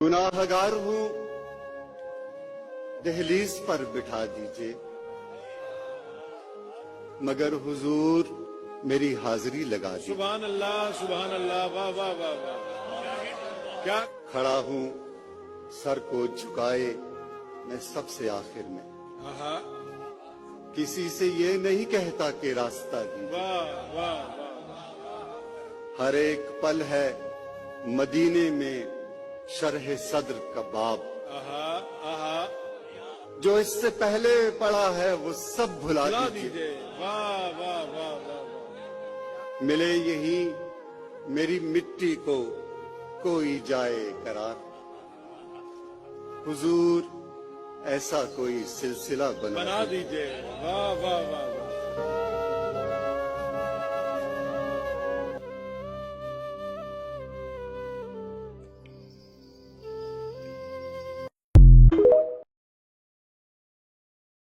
गुनाहगार हूं, दहलीज पर बिठा दीजिए, मगर हुजूर मेरी हाजिरी लगा दीजिए। सुभान अल्लाह, वाह वाह वाह वाह। क्या खड़ा हूं सर को झुकाए मैं सबसे आखिर में, आहा, किसी से ये नहीं कहता कि रास्ता दीजिए। वाह वाह वाह। हर एक पल है मदीने में शरह सद्र का बाब, आहा आहा, जो इससे पहले पड़ा है वो सब भुला बुला दीजिए। दीजिए। वाह वाह वाह वाह। मिले यही मेरी मिट्टी को कोई जाए करार, हुजूर ऐसा कोई सिलसिला बना बना दीजिए। वाह वाह वाह वाह।